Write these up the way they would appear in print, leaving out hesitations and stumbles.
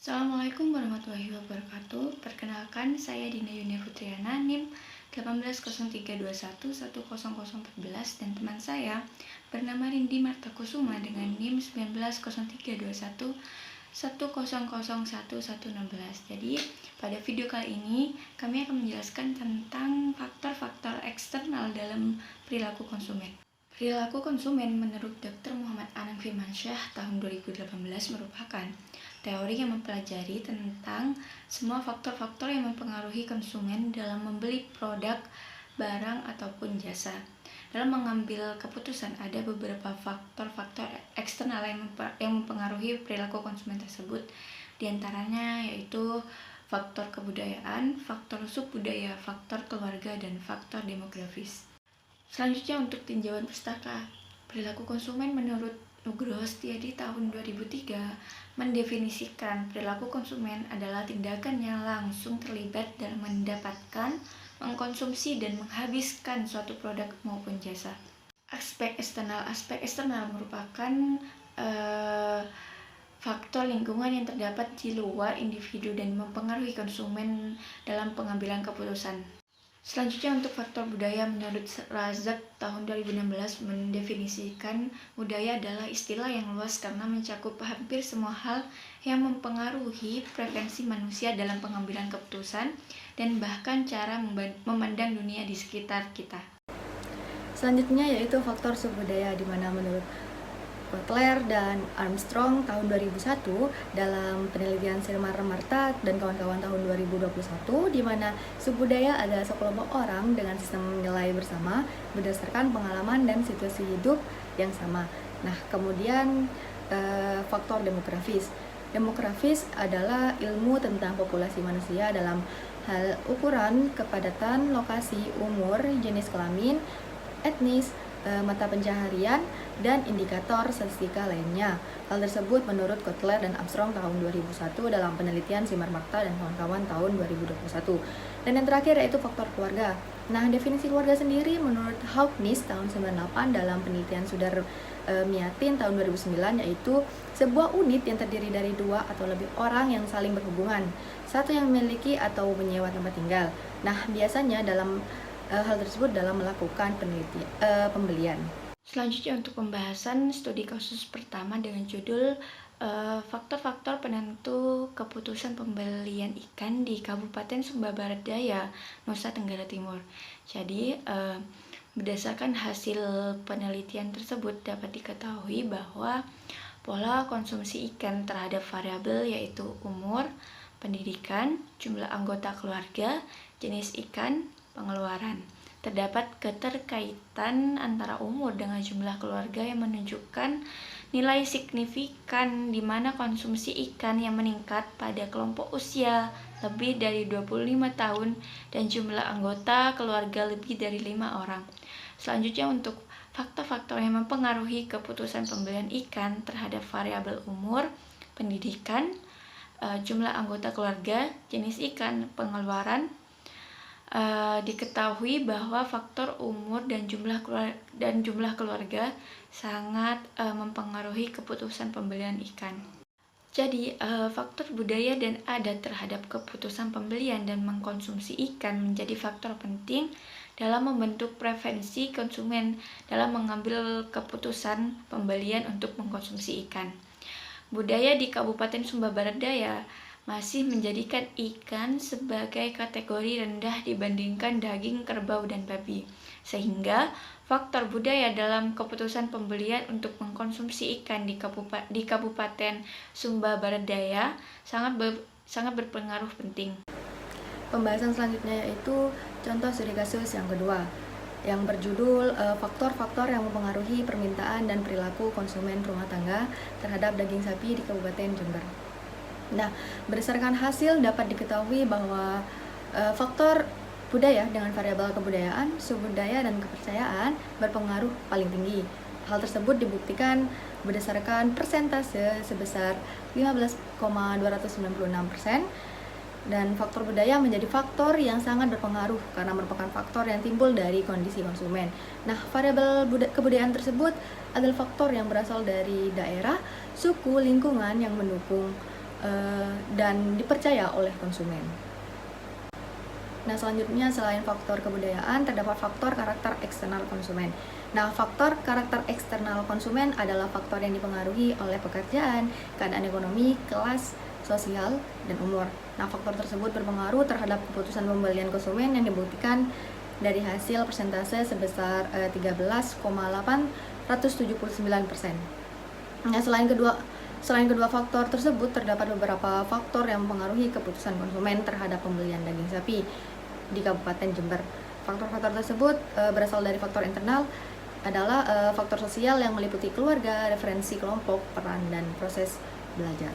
Assalamualaikum warahmatullahi wabarakatuh. Perkenalkan, saya Dina Yunia Putriana, NIM 180321100014 dan teman saya bernama Rindi Marta Kusuma dengan NIM 19032110011116. Jadi, pada video kali ini kami akan menjelaskan tentang faktor-faktor eksternal dalam perilaku konsumen. Perilaku konsumen menurut Dr. Muhammad Anang Firmansyah tahun 2018 merupakan teori yang mempelajari tentang semua faktor-faktor yang mempengaruhi konsumen dalam membeli produk, barang, ataupun jasa. Dalam mengambil keputusan, ada beberapa faktor-faktor eksternal yang mempengaruhi perilaku konsumen tersebut. Di antaranya yaitu faktor kebudayaan, faktor subbudaya, faktor keluarga, dan faktor demografis. Selanjutnya untuk tinjauan pustaka, perilaku konsumen menurut Nugroho Setiadi tahun 2003 mendefinisikan perilaku konsumen adalah tindakan yang langsung terlibat dalam mendapatkan, mengkonsumsi, dan menghabiskan suatu produk maupun jasa. Aspek eksternal merupakan faktor lingkungan yang terdapat di luar individu dan mempengaruhi konsumen dalam pengambilan keputusan. Selanjutnya untuk faktor budaya, menurut Razak tahun 2016 mendefinisikan budaya adalah istilah yang luas karena mencakup hampir semua hal yang mempengaruhi preferensi manusia dalam pengambilan keputusan dan bahkan cara memandang dunia di sekitar kita. Selanjutnya yaitu faktor subbudaya, di mana menurut Kotler dan Armstrong tahun 2001 dalam penelitian Sirmar Marta dan kawan-kawan tahun 2021, di mana subbudaya adalah sekelompok orang dengan sistem nilai bersama berdasarkan pengalaman dan situasi hidup yang sama. Nah, kemudian faktor demografis. Demografis adalah ilmu tentang populasi manusia dalam hal ukuran, kepadatan, lokasi, umur, jenis kelamin, etnis, mata pencaharian, dan indikator statistika lainnya. Hal tersebut menurut Kotler dan Armstrong tahun 2001 dalam penelitian Sirmar Marta dan kawan-kawan tahun 2021. Dan yang terakhir yaitu faktor keluarga. Nah, definisi keluarga sendiri menurut Hawkins tahun 98 dalam penelitian Sudar Miatin tahun 2009 yaitu sebuah unit yang terdiri dari dua atau lebih orang yang saling berhubungan, satu yang memiliki atau menyewa tempat tinggal. Nah, biasanya dalam hal tersebut dalam melakukan pembelian. Selanjutnya untuk pembahasan studi kasus pertama dengan judul faktor-faktor penentu keputusan pembelian ikan di Kabupaten Sumba Barat Daya, Nusa Tenggara Timur. Jadi berdasarkan hasil penelitian tersebut dapat diketahui bahwa pola konsumsi ikan terhadap variabel yaitu umur, pendidikan, jumlah anggota keluarga, jenis ikan, pengeluaran. Terdapat keterkaitan antara umur dengan jumlah keluarga yang menunjukkan nilai signifikan di mana konsumsi ikan yang meningkat pada kelompok usia lebih dari 25 tahun dan jumlah anggota keluarga lebih dari 5 orang. Selanjutnya untuk faktor-faktor yang mempengaruhi keputusan pembelian ikan terhadap variabel umur, pendidikan, jumlah anggota keluarga, jenis ikan, pengeluaran. Diketahui bahwa faktor umur dan jumlah keluarga sangat mempengaruhi keputusan pembelian ikan. Jadi, faktor budaya dan adat terhadap keputusan pembelian dan mengkonsumsi ikan menjadi faktor penting dalam membentuk preferensi konsumen dalam mengambil keputusan pembelian untuk mengkonsumsi ikan. Budaya di Kabupaten Sumba Barat Daya masih menjadikan ikan sebagai kategori rendah dibandingkan daging kerbau dan babi, sehingga faktor budaya dalam keputusan pembelian untuk mengkonsumsi ikan di Kabupaten Sumba Barat Daya sangat berpengaruh penting. Pembahasan selanjutnya yaitu contoh studi kasus yang kedua yang berjudul faktor-faktor yang mempengaruhi permintaan dan perilaku konsumen rumah tangga terhadap daging sapi di Kabupaten Jember. Nah, berdasarkan hasil dapat diketahui bahwa faktor budaya dengan variabel kebudayaan, subbudaya, dan kepercayaan berpengaruh paling tinggi. Hal tersebut dibuktikan berdasarkan persentase sebesar 15,296%, dan faktor budaya menjadi faktor yang sangat berpengaruh karena merupakan faktor yang timbul dari kondisi konsumen. Nah, variabel kebudayaan tersebut adalah faktor yang berasal dari daerah, suku, lingkungan yang mendukung dan dipercaya oleh konsumen. Nah, selanjutnya selain faktor kebudayaan, terdapat faktor karakter eksternal konsumen. Nah, faktor karakter eksternal konsumen adalah faktor yang dipengaruhi oleh pekerjaan, keadaan ekonomi, kelas, sosial, dan umur. Nah, faktor tersebut berpengaruh terhadap keputusan pembelian konsumen yang dibuktikan dari hasil persentase sebesar 13,879%. Nah, selain kedua faktor tersebut, terdapat beberapa faktor yang mempengaruhi keputusan konsumen terhadap pembelian daging sapi di Kabupaten Jember. Faktor-faktor tersebut berasal dari faktor internal adalah faktor sosial yang meliputi keluarga, referensi kelompok, peran, dan proses belajar.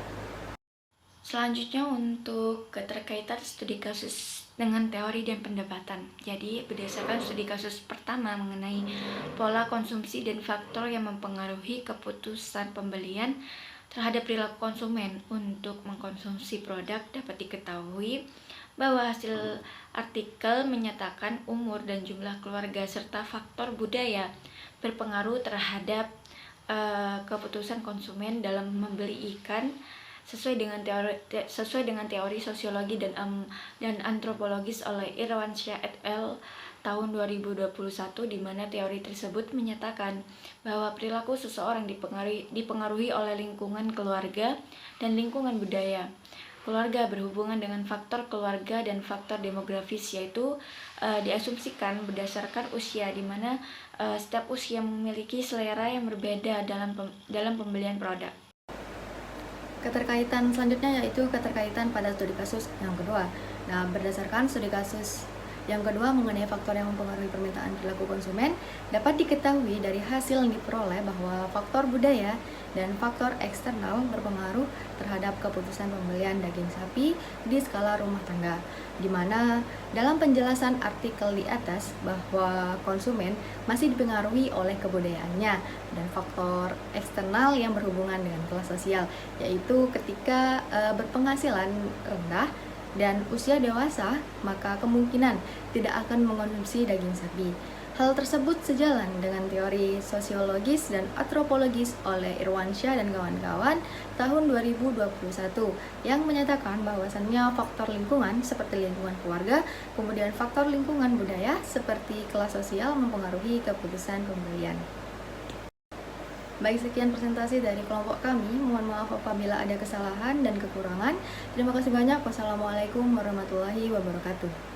Selanjutnya untuk keterkaitan studi kasus dengan teori dan pendapatan. Jadi berdasarkan studi kasus pertama mengenai pola konsumsi dan faktor yang mempengaruhi keputusan pembelian terhadap perilaku konsumen untuk mengkonsumsi produk, dapat diketahui bahwa hasil artikel menyatakan umur dan jumlah keluarga serta faktor budaya berpengaruh terhadap keputusan konsumen dalam membeli ikan sesuai dengan teori sosiologi dan antropologis oleh Irwansyah et al. Tahun 2021, di mana teori tersebut menyatakan bahwa perilaku seseorang dipengaruhi oleh lingkungan keluarga dan lingkungan budaya. Keluarga berhubungan dengan faktor keluarga dan faktor demografis, yaitu diasumsikan berdasarkan usia, di mana setiap usia memiliki selera yang berbeda dalam pembelian produk. Keterkaitan selanjutnya yaitu keterkaitan pada studi kasus yang kedua. Nah, berdasarkan studi kasus yang kedua mengenai faktor yang mempengaruhi permintaan perilaku konsumen, dapat diketahui dari hasil yang diperoleh bahwa faktor budaya dan faktor eksternal berpengaruh terhadap keputusan pembelian daging sapi di skala rumah tangga, di mana dalam penjelasan artikel di atas bahwa konsumen masih dipengaruhi oleh kebudayaannya dan faktor eksternal yang berhubungan dengan kelas sosial, yaitu ketika berpenghasilan rendah dan usia dewasa, maka kemungkinan tidak akan mengkonsumsi daging sapi. Hal tersebut sejalan dengan teori sosiologis dan antropologis oleh Irwansyah dan kawan-kawan tahun 2021 yang menyatakan bahwasannya faktor lingkungan seperti lingkungan keluarga, kemudian faktor lingkungan budaya seperti kelas sosial mempengaruhi keputusan pembelian. Baik, sekian presentasi dari kelompok kami. Mohon maaf apabila ada kesalahan dan kekurangan. Terima kasih banyak. Wassalamualaikum warahmatullahi wabarakatuh.